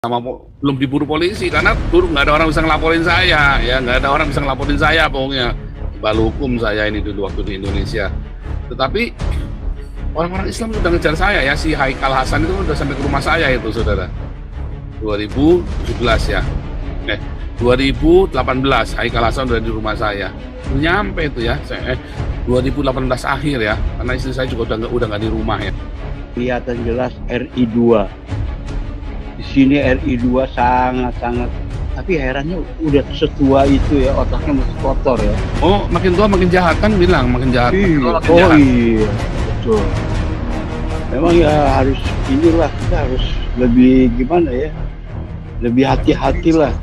belum diburu polisi karena dulu nggak ada orang bisa ngelaporin saya, ya nggak ada orang bisa ngelaporin saya pokoknya. Bal hukum saya ini dulu waktu di Indonesia. Tetapi orang-orang Islam sudah ngejar saya ya, si Haikal Hasan itu udah sampai ke rumah saya itu saudara. 2017 ya. 2018 Haikal Hasan udah di rumah saya. Nyampe itu ya, 2018 akhir ya, karena istri saya juga udah nggak di rumah ya. Kelihatan jelas RI 2. Di sini RI 2 sangat-sangat, tapi herannya udah setua itu ya, otaknya masih kotor ya. Oh, makin tua makin jahat kan bilang, makin jahat. Makin jahat. Iya, betul. Memang ya harus inilah, kita harus lebih gimana ya, lebih hati-hati lah.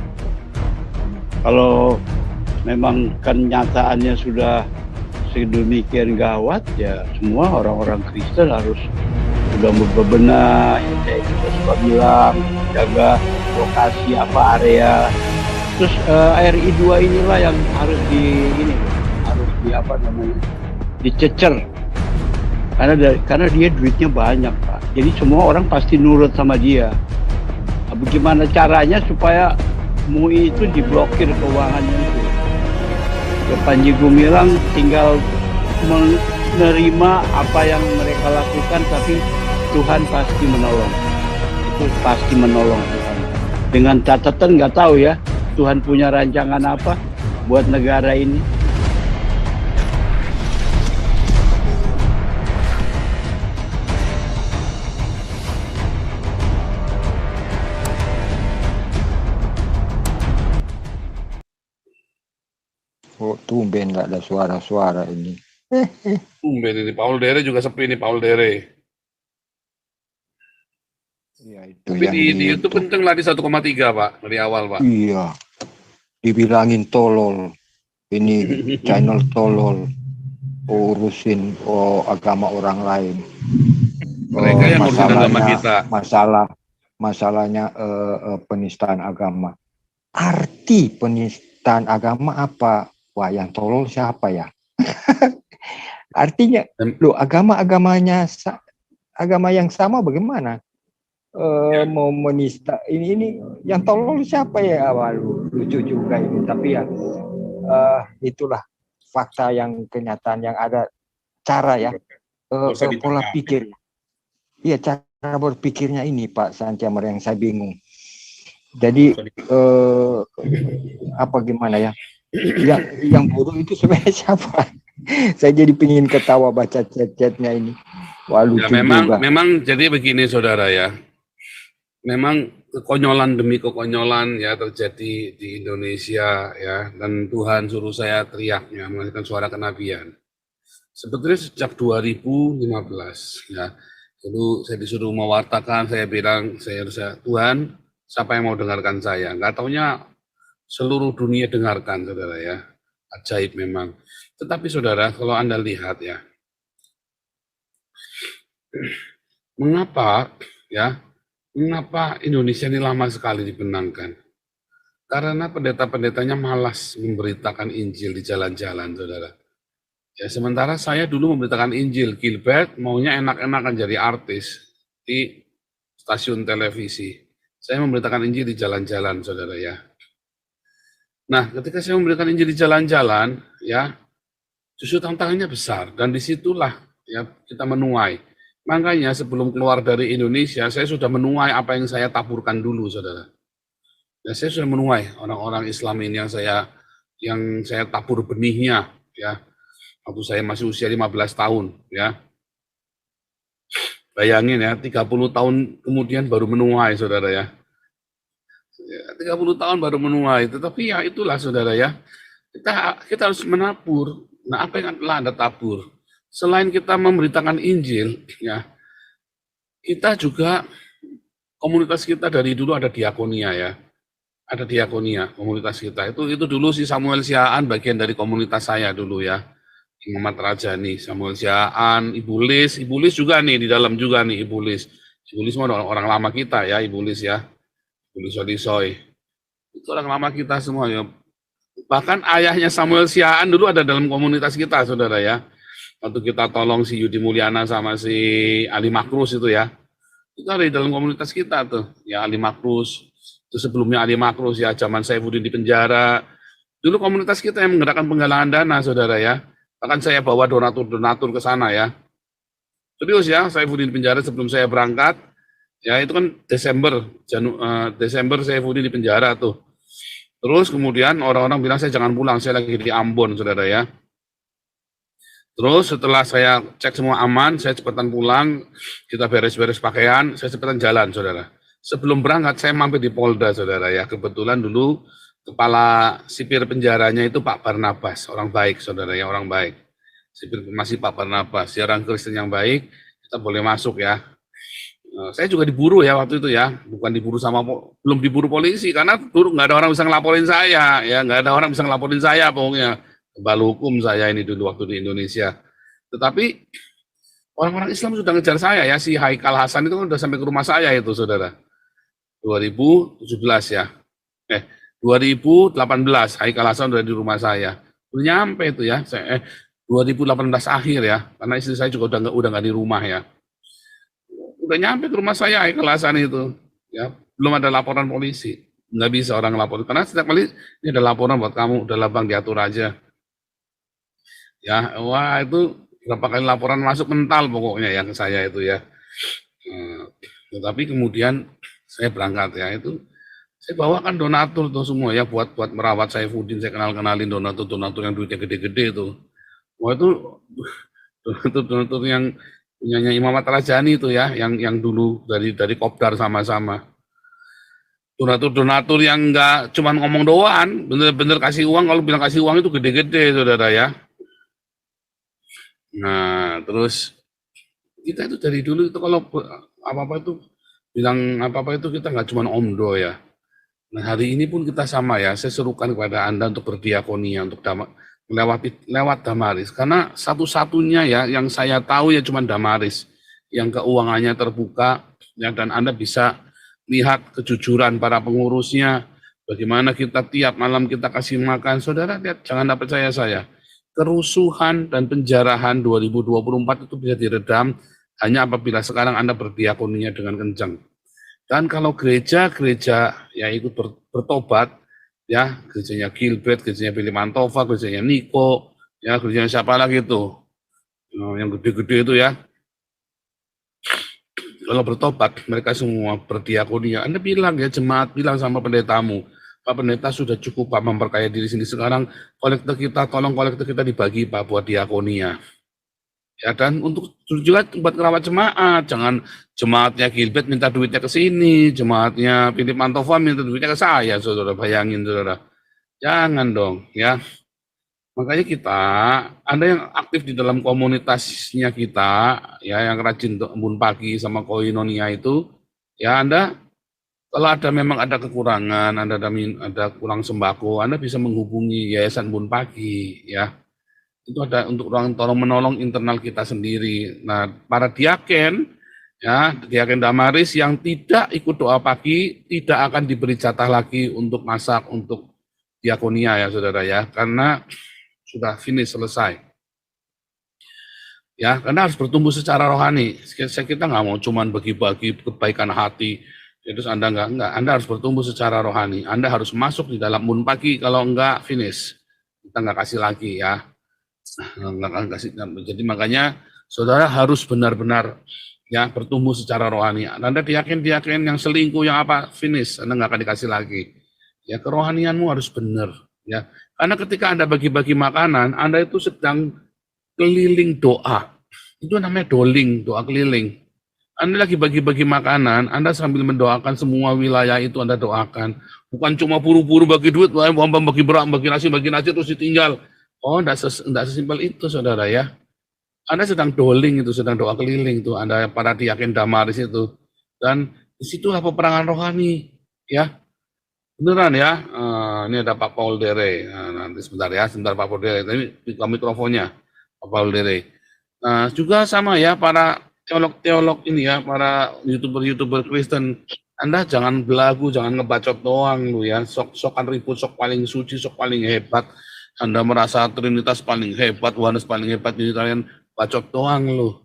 Kalau memang kenyataannya sudah sedemikian gawat ya, semua orang-orang Kristen harus sudah berbenah, ya saya juga suka bilang, jaga lokasi apa area. Terus RI 2 inilah yang harus harus dicecer. Karena dia duitnya banyak, Pak. Jadi semua orang pasti nurut sama dia. Nah, bagaimana caranya supaya MUI itu diblokir keuangannya itu? Ya, Panji Gumilang tinggal menerima apa yang mereka lakukan, tapi Tuhan pasti menolong. Itu pasti menolong Tuhan. Dengan catatan nggak tahu ya, Tuhan punya rancangan apa buat negara ini. Oh, tumben nggak ada suara-suara ini. Tumben ini, Paul Dere juga sepi nih, Paul Dere. Iya, itu tapi yang di YouTube kenceng lah di 1,3 Pak, dari awal Pak. Iya, dibilangin tolol. Ini channel tolol. Urusin agama orang lain. Mereka yang ngurusin agama kita. Masalahnya penistaan agama. Arti penistaan agama apa? Wah, yang tolol siapa ya? Artinya, agama yang sama bagaimana? Mau menista ini yang tolol siapa ya? Wah, lucu juga ini. Tapi ya itulah fakta yang kenyataan yang ada. Cara ya, pola pikir. Iya, cara berpikirnya ini Pak Sancamar yang saya bingung. Jadi apa gimana ya? Yang bodoh itu sebenarnya siapa? Saya jadi pingin ketawa baca chat-chatnya ini. Wah, lucu ya, juga. Memang jadi begini saudara ya. Memang kekonyolan demi kekonyolan ya terjadi di Indonesia ya, dan Tuhan suruh saya teriaknya mengalihkan suara kenabian. Sebetulnya sejak 2015 ya. Dulu saya disuruh mewartakan, saya bilang Tuhan, siapa yang mau dengarkan saya? Nggak taunya seluruh dunia dengarkan saudara ya. Ajaib memang. Tetapi saudara, kalau Anda lihat ya, mengapa Indonesia ini lama sekali dibenangkan? Karena pendeta-pendetanya malas memberitakan Injil di jalan-jalan, saudara. Ya, sementara saya dulu memberitakan Injil, Gilbert maunya enak-enakan jadi artis di stasiun televisi. Saya memberitakan Injil di jalan-jalan, saudara ya. Nah, ketika saya memberitakan Injil di jalan-jalan, ya, justru tantangannya besar, dan disitulah ya kita menuai. Makanya sebelum keluar dari Indonesia, saya sudah menuai apa yang saya taburkan dulu, saudara. Ya, saya sudah menuai orang-orang Islam ini yang saya tabur benihnya, ya. Waktu saya masih usia 15 tahun, ya. Bayangin ya, 30 tahun kemudian baru menuai, saudara ya. 30 tahun baru menuai, tetapi ya itulah saudara ya. Kita harus menabur. Nah, apa yang telah Anda tabur? Selain kita memberitakan Injil, ya, kita juga komunitas kita dari dulu ada diakonia ya. Ada diakonia komunitas kita. Itu dulu si Samuel Siaan bagian dari komunitas saya dulu ya. Muhammad Rajani, Samuel Siaan, Ibu Lis juga nih di dalam juga nih Ibu Lis. Ibu Lis semua orang lama kita ya, Ibu Lis ya. Ibu Lis Wadisoy. Itu orang lama kita semua ya. Bahkan ayahnya Samuel Siaan dulu ada dalam komunitas kita, saudara ya. Waktu kita tolong si Yudi Mulyana sama si Ali Makrus itu ya. Itu ada di dalam komunitas kita tuh. Ya Ali Makrus, Itu sebelumnya Ali Makrus ya, zaman Saifuddin di penjara. Dulu komunitas kita yang menggerakkan penggalangan dana, saudara ya. Bahkan saya bawa donatur-donatur ke sana ya. Serius ya, Saifuddin di penjara sebelum saya berangkat. Ya itu kan Desember Saifuddin di penjara tuh. Terus kemudian orang-orang bilang saya jangan pulang, saya lagi di Ambon, saudara ya. Terus setelah saya cek semua aman, saya cepetan pulang, kita beres-beres pakaian, saya cepetan jalan, saudara. Sebelum berangkat, saya mampir di Polda, saudara ya. Kebetulan dulu kepala sipir penjaranya itu Pak Barnabas, orang baik, saudara ya, orang baik. Sipir masih Pak Barnabas, ya orang Kristen yang baik, kita boleh masuk ya. Saya juga diburu ya waktu itu ya, bukan diburu belum diburu polisi, karena dulu nggak ada orang bisa ngelaporin saya, ya nggak ada orang bisa ngelaporin saya pokoknya. Kebal hukum saya ini dulu waktu di Indonesia. Tetapi orang-orang Islam sudah ngejar saya ya, si Haikal Hasan itu kan udah sampai ke rumah saya itu, saudara. 2017 ya. 2018 Haikal Hasan udah di rumah saya. Udah nyampe itu ya. 2018 akhir ya, karena istri saya juga udah nggak di rumah ya. Udah nyampe ke rumah saya Haikal Hasan itu. Ya, belum ada laporan polisi. Nggak bisa orang lapor. Karena setiap kali ini ada laporan buat kamu, udah lah bang diatur aja. Ya, wah itu berapa kali laporan masuk mental pokoknya yang saya itu ya. Tetapi kemudian saya berangkat ya itu, saya bawakan donatur tuh semua ya buat merawat Saifuddin, saya kenalin donatur yang duitnya gede-gede itu. Wah itu donatur yang punyanya Imam Atrajani itu ya, yang dulu dari Kopdar sama-sama. Donatur yang enggak cuma ngomong doang, bener-bener kasih uang, kalau bilang kasih uang itu gede-gede, saudara ya. Nah, terus kita itu dari dulu itu kalau apa-apa itu bilang apa-apa itu kita nggak cuma omdo ya. Nah, hari ini pun kita sama ya, saya serukan kepada Anda untuk berdiakonia, untuk lewat Damaris. Karena satu-satunya ya yang saya tahu ya cuma Damaris, yang keuangannya terbuka, ya, dan Anda bisa lihat kejujuran para pengurusnya, bagaimana kita tiap malam kita kasih makan. Saudara lihat, jangan percaya saya. Kerusuhan dan penjarahan 2024 itu bisa diredam hanya apabila sekarang Anda berdiakonia dengan kencang. Dan kalau gereja ya ikut bertobat, ya gerejanya Gilbert, gerejanya Billy Mantova, gerejanya Niko, ya gerejanya siapa lagi itu, yang gede-gede itu ya. Kalau bertobat, mereka semua berdiakonia. Anda bilang ya, jemaat bilang sama pendetamu, Pak Pendeta sudah cukup Pak memperkaya diri sendiri, sekarang tolong kolektor kita dibagi Pak buat diakonia. Ya, dan untuk juga buat merawat jemaat, jangan jemaatnya Gilbert minta duitnya ke sini, jemaatnya Philip Mantova minta duitnya ke saya, saudara, bayangin saudara. Jangan dong, ya. Makanya kita, Anda yang aktif di dalam komunitasnya kita, ya yang rajin embun pagi sama koinonia itu, ya Anda kalau memang ada kekurangan, ada kurang sembako, Anda bisa menghubungi Yayasan Embun Pagi, ya. Itu ada untuk tolong menolong internal kita sendiri. Nah, para diaken, ya, diaken Damaris yang tidak ikut doa pagi tidak akan diberi jatah lagi untuk masak untuk diakonia ya, saudara ya, karena sudah finish, selesai. Ya, karena harus bertumbuh secara rohani. Kita nggak mau cuman bagi-bagi kebaikan hati. Terus Anda enggak, Anda harus bertumbuh secara rohani. Anda harus masuk di dalam embun pagi, kalau enggak finish. Kita enggak kasih lagi ya. Enggak kasih. Jadi makanya saudara harus benar-benar ya bertumbuh secara rohani. Anda diaken yang selingkuh yang apa finish, Anda enggak akan dikasih lagi. Ya kerohanianmu harus benar ya. Karena ketika Anda bagi-bagi makanan, Anda itu sedang keliling doa. Itu namanya doling, doa keliling. Anda lagi bagi-bagi makanan, Anda sambil mendoakan semua wilayah itu Anda doakan. Bukan cuma buru-buru bagi duit, bagi berak, bagi nasi terus ditinggal. Oh, enggak sesimpel itu, saudara ya. Anda sedang doling itu, sedang doa keliling itu, Anda para diaken Damaris itu. Dan disitulah peperangan rohani, ya. Beneran ya. Ini ada Pak Paul Dere. Nanti sebentar Pak Paul Dere. Ini mikrofonnya, Pak Paul Dere. Juga sama ya, para teolog ini ya, para youtuber Kristen, Anda jangan belagu, jangan ngebacot doang lu ya, sok-sokan ribut, sok paling suci, sok paling hebat, Anda merasa Trinitas paling hebat, Yohanes paling hebat, jadi kalian bacot doang lu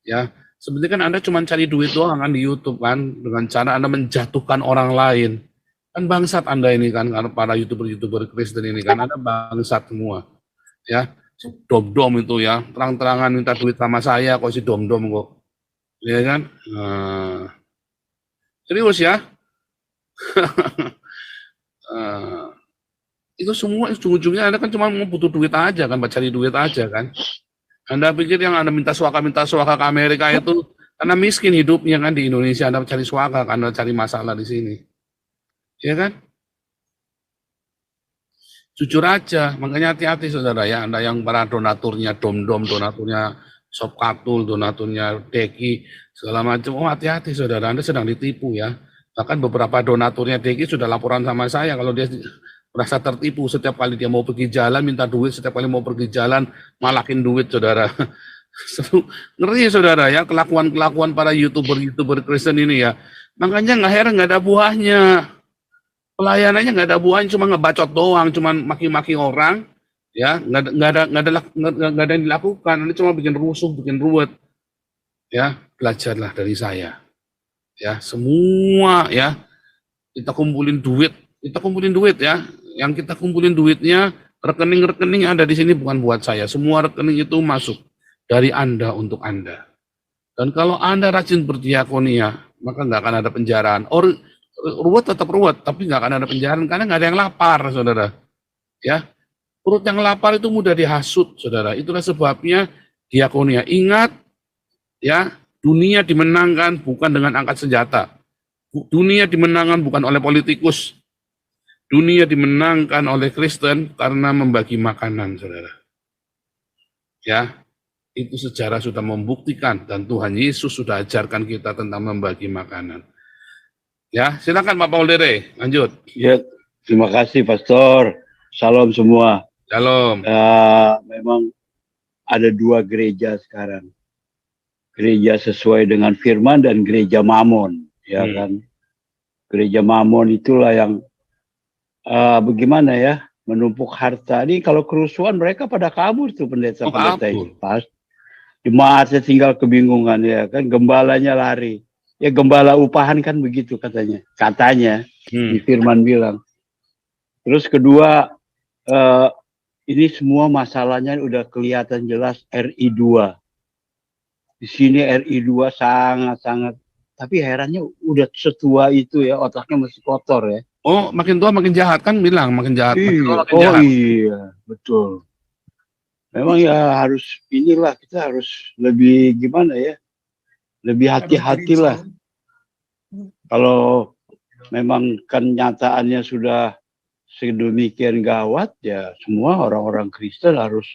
ya. Sebenarnya kan Anda cuma cari duit doang kan di YouTube kan, dengan cara Anda menjatuhkan orang lain Kan bangsat Anda ini kan, karena para YouTuber Kristen ini kan, Anda bangsat semua. Ya, si dom-dom itu ya, terang-terangan minta duit sama saya, kok si dom-dom kok. Ya kan? Nah, serius ya. Eh, itu semua ujung-ujungnya Anda kan cuma mau butuh duit aja kan, cari duit aja kan. Anda pikir yang Anda minta suaka ke Amerika itu karena miskin hidupnya kan di Indonesia, Anda cari suaka, Anda cari masalah di sini. Ya kan? Jujur aja, makanya hati-hati saudara ya, Anda yang para donaturnya dom-dom, donaturnya Sop Katul, donaturnya Deki, segala macam, oh hati-hati saudara, Anda sedang ditipu ya. Bahkan beberapa donaturnya Deki sudah laporan sama saya kalau dia merasa tertipu setiap kali dia mau pergi jalan, minta duit, setiap kali mau pergi jalan, malakin duit saudara. Ngeri saudara ya, kelakuan-kelakuan para YouTuber Kristen ini ya. Makanya nggak heran nggak ada buahnya. Pelayanannya nggak ada buahnya, cuma ngebacot doang, cuma maki-maki orang, ya nggak ada yang dilakukan. Ini cuma bikin rusuh, bikin ruwet. Ya, belajarlah dari saya. Ya, semua ya kita kumpulin duit ya. Yang kita kumpulin duitnya, rekening-rekening ada di sini bukan buat saya. Semua rekening itu masuk dari Anda untuk Anda. Dan kalau Anda rajin berdiakonia, maka nggak akan ada penjaraan. Ruwet tetap ruwet, tapi nggak akan ada penjara karena nggak ada yang lapar, saudara. Ya, perut yang lapar itu mudah dihasut, saudara. Itulah sebabnya diakonia. Ingat, ya, dunia dimenangkan bukan dengan angkat senjata. Dunia dimenangkan bukan oleh politikus. Dunia dimenangkan oleh Kristen karena membagi makanan, saudara. Ya, itu sejarah sudah membuktikan dan Tuhan Yesus sudah ajarkan kita tentang membagi makanan. Ya, silakan Pak Paul Dere, lanjut. Ya, terima kasih Pastor. Salam semua. Shalom. Memang ada dua gereja sekarang. Gereja sesuai dengan firman dan gereja Mamon, ya kan. Gereja Mamon itulah yang bagaimana ya, menumpuk harta. Ini kalau kerusuhan mereka pada kabur tuh pendeta-pendeta itu. Pas jemaatnya tinggal kebingungan ya kan, gembalanya lari. Ya gembala upahan kan begitu katanya di firman bilang. Terus kedua, ini semua masalahnya udah kelihatan jelas RI2. Di sini RI2 sangat-sangat, tapi herannya udah setua itu ya, otaknya masih kotor ya. Oh, makin tua makin jahat kan bilang, makin jahat. Iya, makin jahat. Iya, betul. Memang ya harus inilah, kita harus lebih gimana ya, lebih hati-hatilah. Kalau memang kenyataannya sudah sedemikian gawat, ya semua orang-orang Kristen harus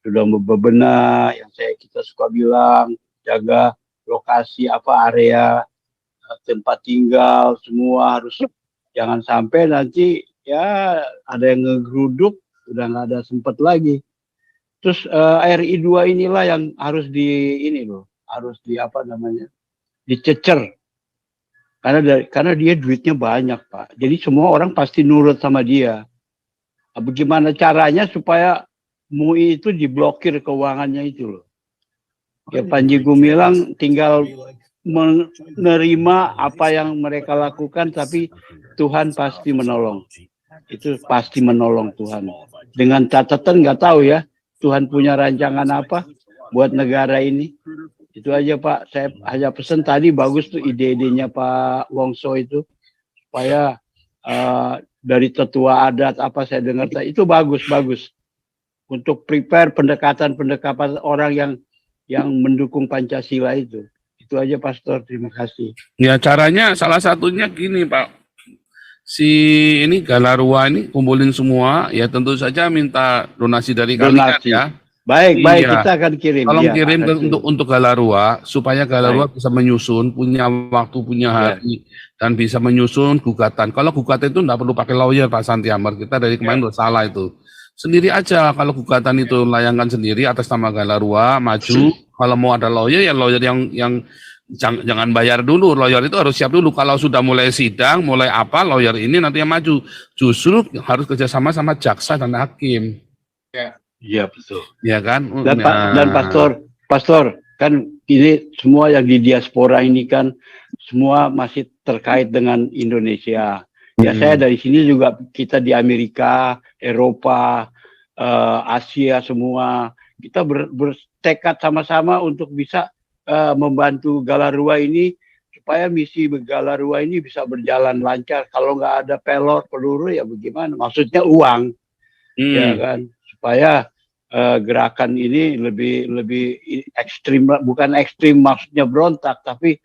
sudah bebenah, yang kita suka bilang, jaga lokasi area tempat tinggal, semua harus, jangan sampai nanti ya ada yang ngegeruduk, udah nggak ada sempat lagi. Terus RI2 inilah yang harus harus dicecer. Karena dia duitnya banyak, Pak. Jadi semua orang pasti nurut sama dia. Bagaimana caranya supaya MUI itu diblokir keuangannya itu loh. Ya Panji Gumilang tinggal menerima apa yang mereka lakukan, tapi Tuhan pasti menolong. Itu pasti menolong Tuhan. Dengan catatan nggak tahu ya, Tuhan punya rancangan apa buat negara ini. Itu aja Pak, saya hanya pesan tadi bagus tuh ide-idenya Pak Wongso itu, supaya dari tetua adat apa saya dengar itu bagus untuk prepare pendekatan orang yang mendukung Pancasila itu. Itu aja Pastor, terima kasih. Ya caranya salah satunya gini Pak, si ini Galarua ini kumpulin semua, ya tentu saja minta donasi dari kalian ya. Baik, kita akan kirim. Tolong kirim untuk Galarua, supaya Galarua bisa menyusun, punya waktu, punya hari, dan bisa menyusun gugatan. Kalau gugatan itu tidak perlu pakai lawyer Pak Santiamar, kita dari kemarin udah salah itu. Sendiri aja, kalau gugatan itu layangkan sendiri atas nama Galarua, maju. Kalau mau ada lawyer, ya lawyer yang jangan bayar dulu, lawyer itu harus siap dulu. Kalau sudah mulai sidang, mulai apa, lawyer ini nanti yang maju. Justru harus kerjasama sama jaksa dan hakim. Iya betul. Ya kan. Dan Pastor kan ini semua yang di diaspora ini kan semua masih terkait dengan Indonesia. Ya saya dari sini juga kita di Amerika, Eropa, Asia semua kita bertekad sama-sama untuk bisa membantu Galarua ini supaya misi Galarua ini bisa berjalan lancar. Kalau nggak ada peluru ya bagaimana? Maksudnya uang, ya kan? Supaya gerakan ini lebih ekstrim, bukan ekstrim maksudnya berontak, tapi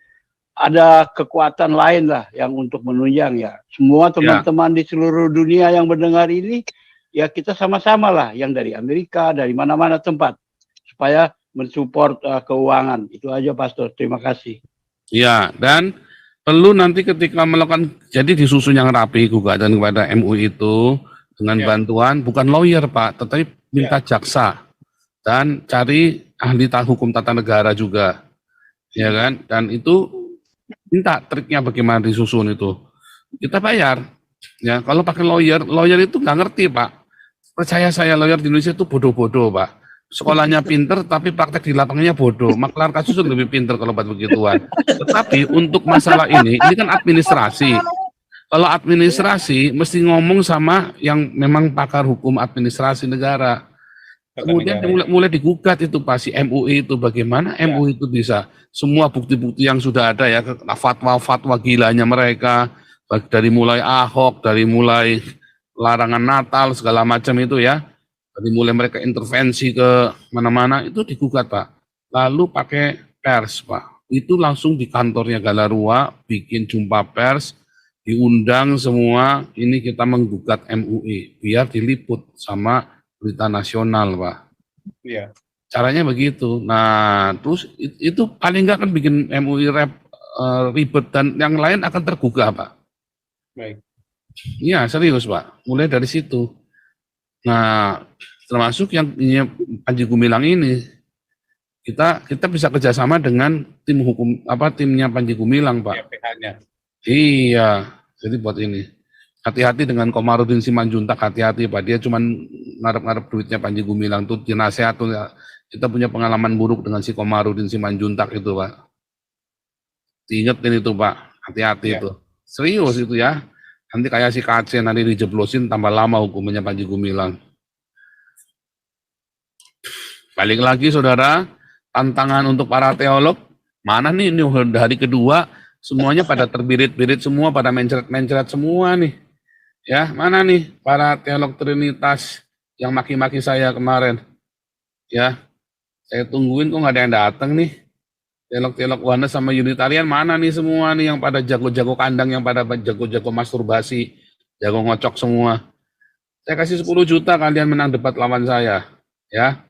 ada kekuatan lain lah yang untuk menunjang ya. Semua teman-teman di seluruh dunia yang mendengar ini, ya kita sama-sama lah, yang dari Amerika, dari mana-mana tempat, supaya mensupport keuangan. Itu aja, Pastor. Terima kasih. Ya, dan perlu nanti ketika melakukan, jadi disusun yang rapi gugatan kepada MUI itu, dengan bantuan, bukan lawyer Pak, tetapi minta jaksa, dan cari ahli hukum tata negara juga, ya kan, dan itu minta triknya bagaimana disusun itu. Kita bayar. Ya, kalau pakai lawyer itu nggak ngerti, Pak. Percaya saya, lawyer di Indonesia itu bodoh-bodoh, Pak. Sekolahnya pinter, tapi praktek di lapangnya bodoh. Maklar kasus lebih pinter kalau buat begituan. Tetapi untuk masalah ini kan administrasi. Kalau administrasi, mesti ngomong sama yang memang pakar hukum administrasi negara. Kemudian mulai digugat itu Pak, si MUI itu, bagaimana MUI itu bisa semua bukti-bukti yang sudah ada ya, fatwa-fatwa gilanya mereka, dari mulai Ahok, dari mulai larangan Natal segala macam itu ya, dari mulai mereka intervensi ke mana-mana itu digugat Pak. Lalu pakai pers Pak, itu langsung di kantornya Galarua bikin jumpa pers, diundang semua, ini kita menggugat MUI biar diliput sama berita nasional, Pak. Iya. Caranya begitu. Nah, terus itu paling nggak kan bikin MUI ribet dan yang lain akan tergugah, Pak. Baik. Iya, serius, Pak. Mulai dari situ. Nah, termasuk yang Panji Gumilang ini, kita bisa kerjasama dengan tim hukum timnya Panji Gumilang, Pak. Ya, PH-nya. Iya, jadi buat ini. Hati-hati dengan Komarudin Simanjuntak, hati-hati Pak. Dia cuma ngarep-ngarep duitnya Panji Gumilang tuh, nasihat tuh. Kita punya pengalaman buruk dengan si Komarudin Simanjuntak itu Pak. Diingetin itu Pak, hati-hati itu. Serius itu ya. Nanti kayak si KC nanti dijeblosin tambah lama hukumannya Panji Gumilang. Balik lagi saudara, tantangan untuk para teolog. Mana nih ini hari kedua, semuanya pada terbirit-birit semua, pada mencret-mencret semua nih. Ya, mana nih para teolog Trinitas yang maki-maki saya kemarin? Ya, saya tungguin kok nggak ada yang datang nih. Teolog-teolog Oneness sama Unitarian mana nih semua nih yang pada jago-jago kandang, yang pada jago-jago masturbasi, jago ngocok semua. Saya kasih 10 juta kalian menang debat lawan saya. Ya,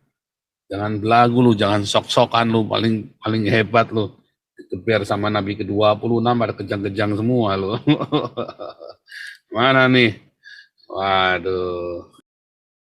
jangan belagu lu, jangan sok-sokan lu, paling hebat lu. Dikeber sama Nabi ke-26 pada kejang-kejang semua lu. Mana nih? Waduh.